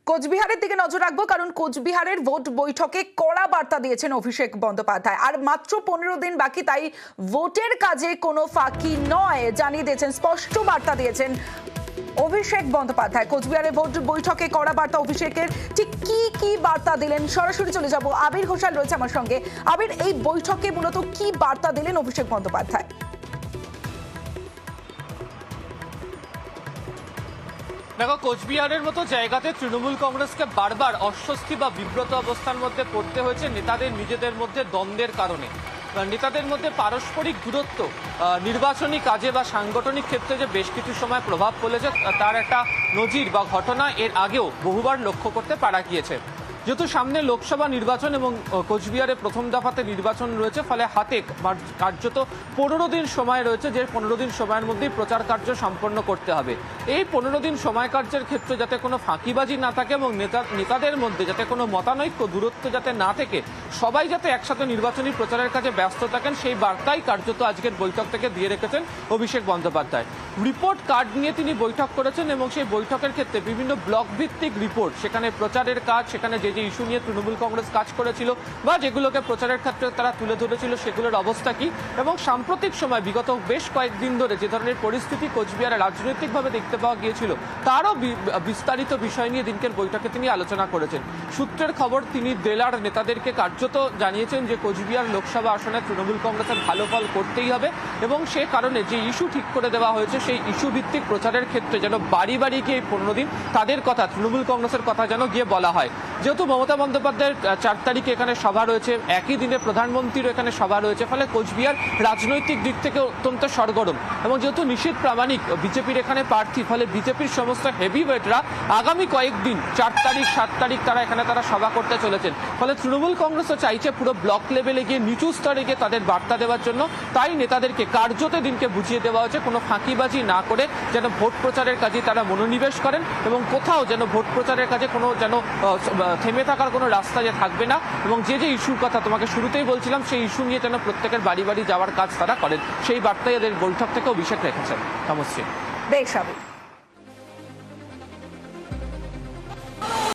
কোচবিহারের দিকে নজর রাখবো, কারণ কোচবিহারের ভোট বৈঠকে কড়া বার্তা দিয়েছেন অভিষেক বন্দ্যোপাধ্যায়। আর মাত্র 15 দিন বাকি, তাই ভোটের কাজে কোনো ফাঁকি নয় জানিয়ে দিয়েছেন, স্পষ্ট বার্তা দিয়েছেন অভিষেক বন্দ্যোপাধ্যায়। কোচবিহারের ভোট বৈঠকে কড়া বার্তা অভিষেকের, ঠিক কি কি বার্তা দিলেন সরাসরি চলে যাব। আবির ঘোষাল রয়েছে আমার সঙ্গে। আবির, এই বৈঠকে মূলত কি বার্তা দিলেন অভিষেক বন্দ্যোপাধ্যায়? দেখো, কোচবিহারের মতো জায়গাতে তৃণমূল কংগ্রেসকে বারবার অস্বস্তি বা বিব্রত অবস্থার মধ্যে পড়তে হয়েছে নেতাদের নিজেদের মধ্যে দ্বন্দ্বের কারণে। নেতাদের মধ্যে পারস্পরিক দূরত্ব নির্বাচনী কাজে বা সাংগঠনিক ক্ষেত্রে যে বেশ কিছু সময় প্রভাব ফেলেছে, তার একটা নজির বা ঘটনা এর আগেও বহুবার লক্ষ্য করতে পারা গিয়েছে। যেহেতু সামনে লোকসভা নির্বাচন এবং কোচবিহারে প্রথম দফাতে নির্বাচন রয়েছে, ফলে হাতে কার্যত 15 দিন সময় রয়েছে, যে 15 দিন সময়ের মধ্যেই প্রচার কার্য সম্পন্ন করতে হবে। এই 15 দিন সময় কার্যের ক্ষেত্রে যাতে কোনো ফাঁকিবাজি না থাকে এবং নেতাদের মধ্যে যাতে কোনো মতানৈক্য দূরত্ব যাতে না থেকে সবাই যাতে একসাথে নির্বাচনী প্রচারের কাজে ব্যস্ত থাকেন, সেই বার্তাই কার্যত আজকের বৈঠক থেকে দিয়ে রেখেছেন অভিষেক বন্দ্যোপাধ্যায়। রিপোর্ট কার্ড নিয়ে তিনি বৈঠক করেছেন এবং সেই বৈঠকের ক্ষেত্রে বিভিন্ন ব্লক ভিত্তিক রিপোর্ট, সেখানে প্রচারের কাজ, সেখানে যে ইস্যু নিয়ে তৃণমূল কংগ্রেস কাজ করেছিল বা যেগুলোকে প্রচারের ক্ষেত্রে তারা তুলে ধরেছিল সেগুলোর অবস্থা কি, এবং সাম্প্রতিক সময় বিগত বেশ কয়েকদিন ধরে যে ধরনের পরিস্থিতি কোচবিহারে রাজনৈতিকভাবে দেখতে পাওয়া গিয়েছিল, তারও বিস্তারিত বিষয় নিয়ে দিনকের বৈঠকে তিনি আলোচনা করেছেন। সূত্রের খবর, তিনি জেলার নেতাদেরকে কার্যত জানিয়েছেন যে কোচবিহার লোকসভা আসনে তৃণমূল কংগ্রেসের ভালো ফল করতেই হবে এবং সে কারণে যে ইস্যু ঠিক করে দেওয়া হয়েছে সেই ইস্যু ভিত্তিক প্রচারের ক্ষেত্রে যেন বাড়ি বাড়ি গিয়ে 15 দিন তাদের কথা, তৃণমূল কংগ্রেসের কথা যেন গিয়ে বলা হয়। যেহেতু মমতা বন্দ্যোপাধ্যায়ের 4 তারিখে এখানে সভা রয়েছে, একই দিনে প্রধানমন্ত্রীরও এখানে সভা রয়েছে, ফলে কোচবিহার রাজনৈতিক দিক থেকে অত্যন্ত সরগরম। এবং যেহেতু নিশীথ প্রামাণিক বিজেপির এখানে প্রার্থী, ফলে বিজেপির সমস্ত হেভিওয়েটরা আগামী কয়েকদিন 4 তারিখ 7 তারিখ তারা সভা করতে চলেছেন। ফলে তৃণমূল কংগ্রেসও চাইছে পুরো ব্লক লেভেলে গিয়ে নিচু স্তরে গিয়ে তাদের বার্তা দেওয়ার জন্য। তাই নেতাদেরকে কার্যত দিনকে বুঝিয়ে দেওয়া হয়েছে কোনো ফাঁকিবাজি না করে যেন ভোট প্রচারের কাজে তারা মনোনিবেশ করেন এবং কোথাও যেন ভোট প্রচারের কাজে কোনো যেন থেমে থাকার কোনো রাস্তা যে থাকবে না, এবং যে ইস্যুর কথা তোমাকে শুরুতেই বলছিলাম সেই ইস্যু নিয়ে যেন প্রত্যেকের বাড়ি বাড়ি যাওয়ার কাজ তারা করেন, সেই বার্তাই এদের বৈঠক থেকে অভিষেক রেখেছেন। নমস্কার। বেশ।